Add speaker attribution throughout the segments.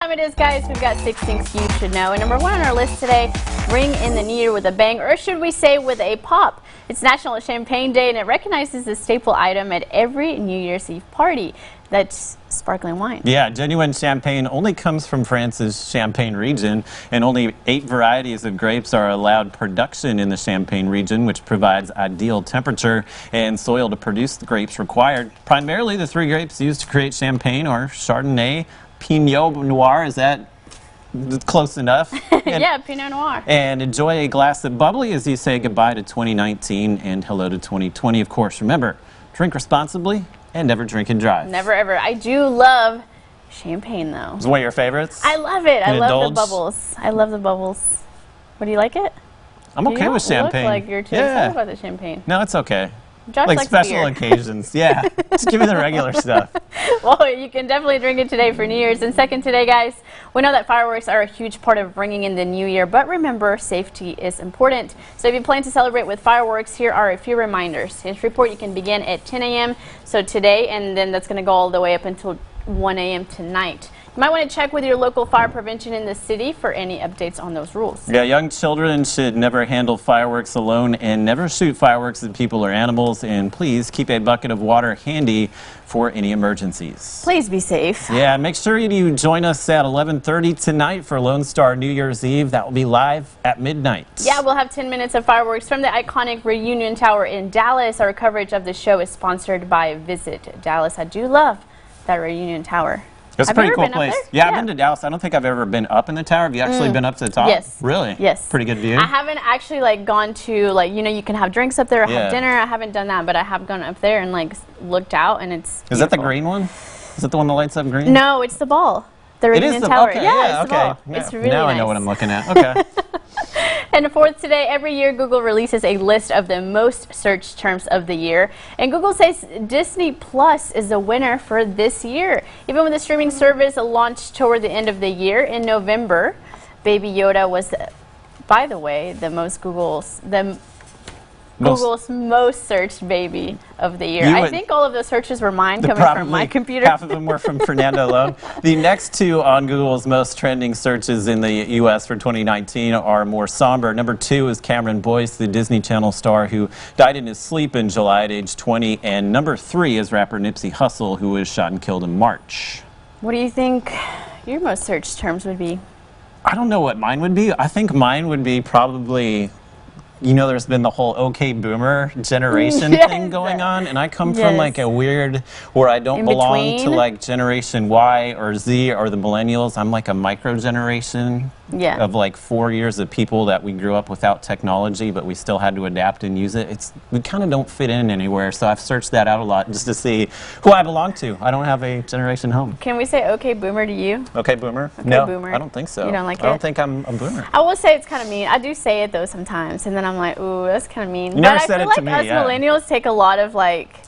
Speaker 1: Time it is, guys. We've got 6 things you should know. And number 1 on our list today, ring in the new year with a bang, or should we say with a pop. It's National Champagne Day, and it recognizes the staple item at every New Year's Eve party. That's sparkling wine.
Speaker 2: Yeah, genuine champagne only comes from France's Champagne region, and only 8 varieties of grapes are allowed production in the Champagne region, which provides ideal temperature and soil to produce the grapes required. Primarily, the 3 grapes used to create champagne are Chardonnay, Pinot Noir, is that close enough?
Speaker 1: Yeah, Pinot Noir.
Speaker 2: And enjoy a glass of bubbly as you say goodbye to 2019 and hello to 2020. Of course, remember, drink responsibly and never drink and drive.
Speaker 1: Never ever. I do love champagne, though.
Speaker 2: Is one of your favorites?
Speaker 1: I love it. I love
Speaker 2: indulge?
Speaker 1: the bubbles. I love the bubbles. What, do you like it?
Speaker 2: I'm okay with champagne.
Speaker 1: You look like you're too excited about the champagne.
Speaker 2: No, it's okay.
Speaker 1: Josh
Speaker 2: like
Speaker 1: likes
Speaker 2: special
Speaker 1: beer.
Speaker 2: occasions. Yeah, just give me the regular stuff.
Speaker 1: Well, you can definitely drink it today for New Year's. And second today, guys, we know that fireworks are a huge part of bringing in the new year, but remember, safety is important. So if you plan to celebrate with fireworks, here are a few reminders. This report, you can begin at 10 a.m. so today, and then that's going to go all the way up until 1 a.m. tonight. You might want to check with your local fire prevention in the city for any updates on those rules.
Speaker 2: Yeah, young children should never handle fireworks alone and never shoot fireworks at people or animals. And please keep a bucket of water handy for any emergencies.
Speaker 1: Please be safe.
Speaker 2: Yeah, make sure you join us at 11:30 tonight for Lone Star New Year's Eve. That will be live at midnight.
Speaker 1: Yeah, we'll have 10 minutes of fireworks from the iconic Reunion Tower in Dallas. Our coverage of the show is sponsored by Visit Dallas. I do love that Reunion Tower.
Speaker 2: It's a pretty cool place. Yeah, I've been to Dallas. I don't think I've ever been up in the tower. Have you actually been up to the top?
Speaker 1: Yes.
Speaker 2: Really?
Speaker 1: Yes.
Speaker 2: Pretty good view?
Speaker 1: I haven't actually gone to, you can have drinks up there or have dinner. I haven't done that, but I have gone up there and looked out, and it's beautiful.
Speaker 2: Is that the green one? Is that the one that lights up green?
Speaker 1: No, it's the ball. The Reunion Tower.
Speaker 2: Okay,
Speaker 1: yeah, it's the ball. It's really
Speaker 2: now
Speaker 1: nice.
Speaker 2: I know what I'm looking at. Okay.
Speaker 1: And fourth today, every year Google releases a list of the most searched terms of the year. And Google says Disney Plus is the winner for this year. Even when the streaming service launched toward the end of the year in November, Baby Yoda was, by the way, Google's most searched baby of the year. I think all of those searches were mine coming from my computer.
Speaker 2: Half of them were from Fernando alone. The next 2 on Google's most trending searches in the U.S. for 2019 are more somber. Number 2 is Cameron Boyce, the Disney Channel star who died in his sleep in July at age 20. And number 3 is rapper Nipsey Hussle, who was shot and killed in March.
Speaker 1: What do you think your most searched terms would be?
Speaker 2: I don't know what mine would be. I think mine would be probably... there's been the whole OK Boomer generation thing going on, and I come from a weird where I don't belong to Generation Y or Z or the millennials. I'm a micro generation of 4 years of people that we grew up without technology, but we still had to adapt and use it. We kind of don't fit in anywhere, so I've searched that out a lot just to see who I belong to. I don't have a generation home.
Speaker 1: Can we say OK Boomer to you?
Speaker 2: OK Boomer?
Speaker 1: Okay,
Speaker 2: no,
Speaker 1: Boomer.
Speaker 2: I don't think so.
Speaker 1: You don't like it?
Speaker 2: I don't think I'm a boomer.
Speaker 1: I will say it's kind of mean. I do say it though sometimes, and then I'm like, ooh, that's kind of mean.
Speaker 2: You never said it to me,
Speaker 1: us millennials take a lot of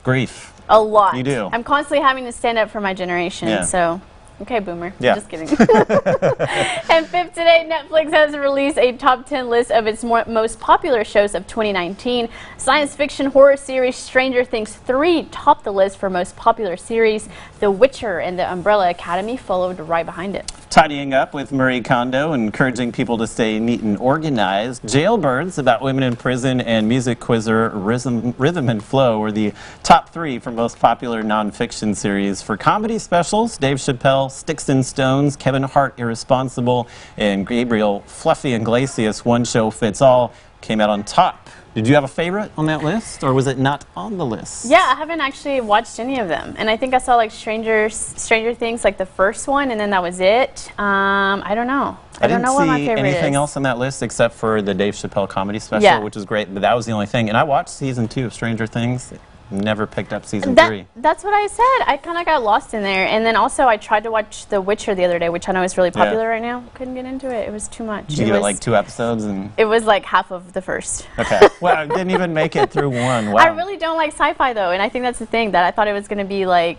Speaker 2: grief.
Speaker 1: A lot.
Speaker 2: You do.
Speaker 1: I'm constantly having to stand up for my generation, so... Okay, Boomer.
Speaker 2: Yeah.
Speaker 1: Just kidding. And fifth today, Netflix has released a top 10 list of its most popular shows of 2019. Science fiction horror series Stranger Things 3 topped the list for most popular series. The Witcher and The Umbrella Academy followed right behind it.
Speaker 2: Tidying up with Marie Kondo, encouraging people to stay neat and organized. Jailbirds, about women in prison, and Music Quizzer Rhythm and Flow were the top 3 for most popular nonfiction series. For comedy specials, Dave Chappelle, Sticks and Stones, Kevin Hart, Irresponsible, and Gabriel Fluffy Iglesias, One Show Fits All, came out on top. Did you have a favorite on that list, or was it not on the list?
Speaker 1: Yeah, I haven't actually watched any of them, and I think I saw Stranger Things, the first one, and then that was it. I don't know. I don't know what my favorite is.
Speaker 2: I didn't see anything else on that list except for the Dave Chappelle comedy special, which is great, but that was the only thing. And I watched season 2 of Stranger Things. Never picked up season 3.
Speaker 1: That's what I said. I kind of got lost in there. And then also I tried to watch The Witcher the other day, which I know is really popular right now. Couldn't get into it. It was too much.
Speaker 2: Did you give it 2 episodes?
Speaker 1: It was half of the first.
Speaker 2: Okay. Well, I didn't even make it through 1. Wow.
Speaker 1: I really don't like sci-fi though. And I think that's the thing, that I thought it was going to be I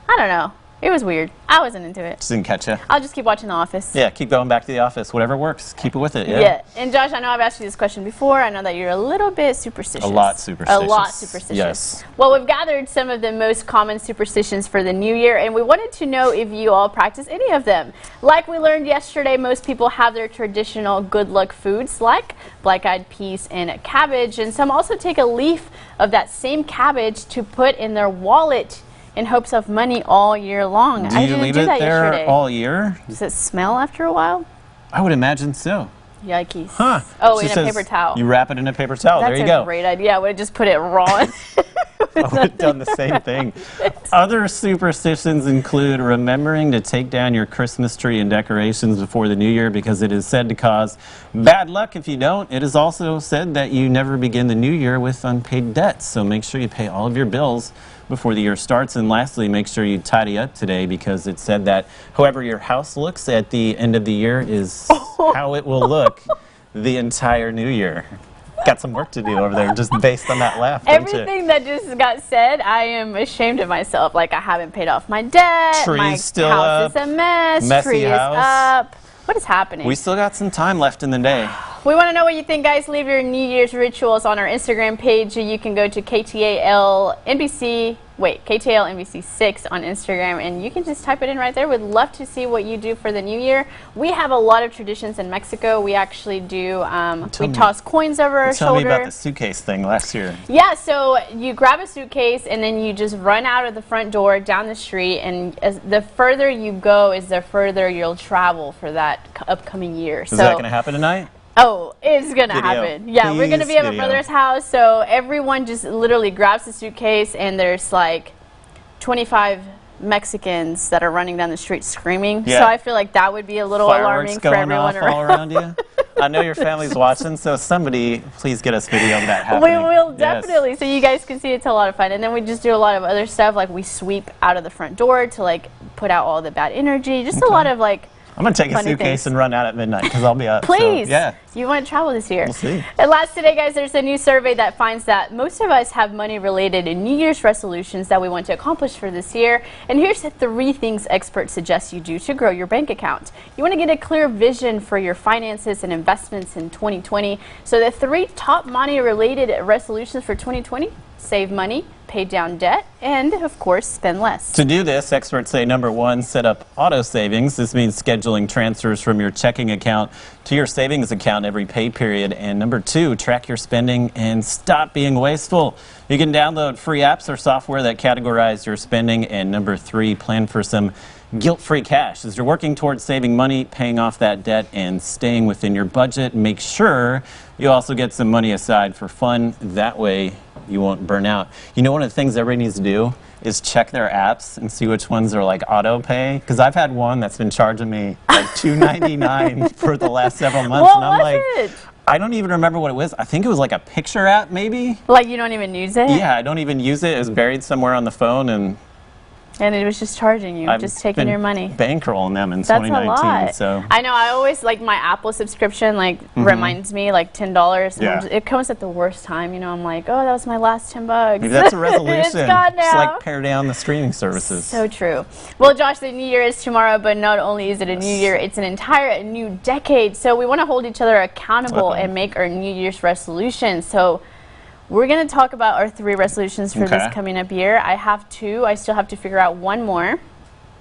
Speaker 1: don't know. It was weird. I wasn't into it.
Speaker 2: Just didn't catch you.
Speaker 1: I'll just keep watching The Office.
Speaker 2: Yeah, keep going back to The Office. Whatever works. Keep it with it.
Speaker 1: Yeah. And Josh, I know I've asked you this question before. I know that you're a little bit superstitious.
Speaker 2: A lot superstitious.
Speaker 1: A lot superstitious.
Speaker 2: Yes.
Speaker 1: Well, we've gathered some of the most common superstitions for the new year, and we wanted to know if you all practice any of them. Like we learned yesterday, most people have their traditional good luck foods like black-eyed peas and cabbage, and some also take a leaf of that same cabbage to put in their wallet in hopes of money all year long.
Speaker 2: Do you leave it there all year?
Speaker 1: Does it smell after a while?
Speaker 2: I would imagine so.
Speaker 1: Yikes.
Speaker 2: Huh.
Speaker 1: Oh,
Speaker 2: She
Speaker 1: in a
Speaker 2: says
Speaker 1: paper towel.
Speaker 2: You wrap it in a paper towel.
Speaker 1: That's
Speaker 2: there you go.
Speaker 1: a great idea. I would have just put it raw.
Speaker 2: I would have done the same thing. Other superstitions include remembering to take down your Christmas tree and decorations before the new year because it is said to cause bad luck if you don't. It is also said that you never begin the new year with unpaid debts, so make sure you pay all of your bills before the year starts. And lastly, make sure you tidy up today because it's said that however your house looks at the end of the year is how it will look the entire new year. Got some work to do over there just based on that laugh.
Speaker 1: Everything that just got said, I am ashamed of myself. Like, I haven't paid off my debt.
Speaker 2: Tree's
Speaker 1: my
Speaker 2: still
Speaker 1: house
Speaker 2: up.
Speaker 1: is a mess.
Speaker 2: Messy
Speaker 1: Tree
Speaker 2: house.
Speaker 1: is up. What is happening?
Speaker 2: We still got some time left in the day.
Speaker 1: We want to know what you think, guys. Leave your New Year's rituals on our Instagram page. You can go to KTAL NBC6 on Instagram, and you can just type it in right there. We'd love to see what you do for the new year. We have a lot of traditions in Mexico. We actually do, we toss coins over our
Speaker 2: Tell
Speaker 1: shoulder.
Speaker 2: me about the suitcase thing last year.
Speaker 1: Yeah, so you grab a suitcase and then you just run out of the front door down the street, and the further you go is the further you'll travel for that upcoming year.
Speaker 2: Is that going to happen tonight?
Speaker 1: Oh, it's going to happen. Yeah, we're going to be at my brother's house, so everyone just literally grabs the suitcase, and there's like 25 Mexicans that are running down the street screaming.
Speaker 2: Yeah.
Speaker 1: So I feel like that would be a little
Speaker 2: Fireworks
Speaker 1: alarming for everyone
Speaker 2: going off all around you. I know your family's watching, so somebody please get us video of that happening.
Speaker 1: We will
Speaker 2: Yes.
Speaker 1: definitely, so you guys can see. It's a lot of fun. And then we just do a lot of other stuff, like we sweep out of the front door to like put out all the bad energy. Just a lot of like
Speaker 2: I'm going to take a
Speaker 1: funny
Speaker 2: suitcase
Speaker 1: things.
Speaker 2: and run out at midnight because I'll be up.
Speaker 1: Please.
Speaker 2: So, yeah.
Speaker 1: You want to travel this year.
Speaker 2: We'll see.
Speaker 1: And last today, guys, there's a new survey that finds that most of us have money-related New Year's resolutions that we want to accomplish for this year. And here's the 3 things experts suggest you do to grow your bank account. You want to get a clear vision for your finances and investments in 2020. So the 3 top money-related resolutions for 2020: save money, pay down debt, and, of course, spend less.
Speaker 2: To do this, experts say number 1, set up auto savings. This means scheduling transfers from your checking account to your savings account every pay period. And number 2, track your spending and stop being wasteful. You can download free apps or software that categorize your spending. And number 3, plan for some guilt-free cash. As you're working towards saving money, paying off that debt, and staying within your budget, make sure you also get some money aside for fun. That way you won't burn out. You know, one of the things everybody needs to do is check their apps and see which ones are like auto pay. Because I've had one that's been charging me like $2.99 for the last several months.
Speaker 1: What
Speaker 2: and I'm
Speaker 1: was
Speaker 2: like,
Speaker 1: it?
Speaker 2: I don't even remember what it was. I think it was like a picture app maybe.
Speaker 1: Like you don't even use it?
Speaker 2: Yeah, I don't even use it. It was buried somewhere on the phone, and
Speaker 1: it was just charging you,
Speaker 2: I've
Speaker 1: just taking
Speaker 2: been
Speaker 1: your money.
Speaker 2: bankrolling them in
Speaker 1: That's
Speaker 2: 2019.
Speaker 1: a lot.
Speaker 2: So
Speaker 1: I know. I always like my Apple subscription. Like reminds me like $10. And
Speaker 2: Yeah.
Speaker 1: it comes at the worst time. You know, I'm like, oh, that was my last $10.
Speaker 2: maybe that's a resolution.
Speaker 1: It's gone now.
Speaker 2: Just like pare down the streaming services.
Speaker 1: So true. Well, Josh, the new year is tomorrow, but not only is it a new year, it's an entire new decade. So we want to hold each other accountable and make our New Year's resolutions. So we're going to talk about our 3 resolutions for this coming up year. I have 2. I still have to figure out one more.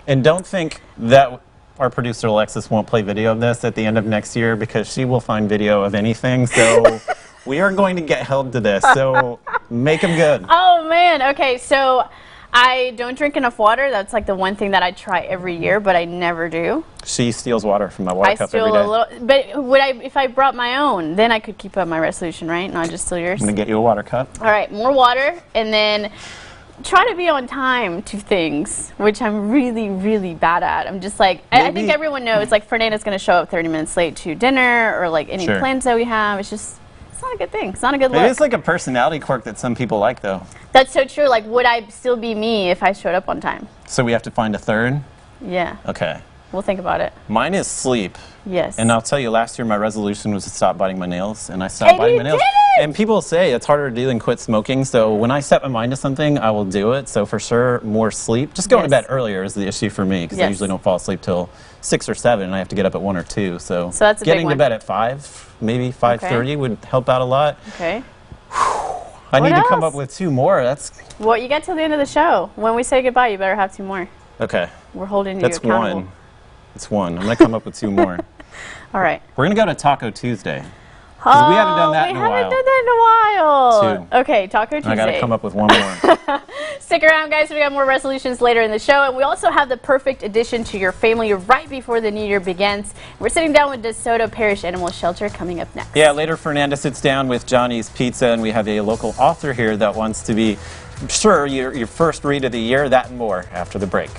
Speaker 2: And don't think that our producer Alexis won't play video of this at the end of next year, because she will find video of anything. So we are going to get held to this. So make them good.
Speaker 1: Oh, man. Okay, so I don't drink enough water. That's like the one thing that I try every year, but I never do.
Speaker 2: She steals water from my water cup every
Speaker 1: I
Speaker 2: day.
Speaker 1: steal a little, but would I, if I brought my own, then I could keep up my resolution, right? Not just steal yours.
Speaker 2: I'm going to get you a water cup.
Speaker 1: All right, more water, and then try to be on time to things, which I'm really, really bad at. I'm just like, I think everyone knows, like, Fernanda's going to show up 30 minutes late to dinner, or like any plans that we have. It's just, it's not a good thing. It's not a good look.
Speaker 2: Maybe it's like a personality quirk that some people like, though.
Speaker 1: That's so true. Like, would I still be me if I showed up on time?
Speaker 2: So we have to find a third?
Speaker 1: Yeah.
Speaker 2: Okay.
Speaker 1: We'll think about it.
Speaker 2: Mine is sleep.
Speaker 1: Yes.
Speaker 2: And I'll tell you, last year my resolution was to stop biting my nails, and I stopped biting my nails. And people say it's harder to do than quit smoking, so when I set my mind to something, I will do it. So for sure, more sleep. Just going to bed earlier is the issue for me, because I usually don't fall asleep till 6 or 7, and I have to get up at 1 or 2. So
Speaker 1: that's a
Speaker 2: getting
Speaker 1: big
Speaker 2: to bed at 5, maybe 5:30 would help out a lot.
Speaker 1: Okay.
Speaker 2: I need to come up with 2 more. That's
Speaker 1: well, you get till the end of the show. When we say goodbye, you better have 2 more.
Speaker 2: okay.
Speaker 1: We're holding you accountable.
Speaker 2: That's 1. I'm gonna come up with 2 more.
Speaker 1: All right.
Speaker 2: We're gonna go to Taco Tuesday. We haven't done that in a while.
Speaker 1: We haven't done that in a while.
Speaker 2: 2.
Speaker 1: Okay, Taco Tuesday.
Speaker 2: I gotta come up with 1 more.
Speaker 1: Stick around, guys. We got more resolutions later in the show, and we also have the perfect addition to your family right before the new year begins. We're sitting down with DeSoto Parish Animal Shelter coming up next.
Speaker 2: Yeah, later Fernanda sits down with Johnny's Pizza, and we have a local author here that wants to be sure your first read of the year, that and more after the break.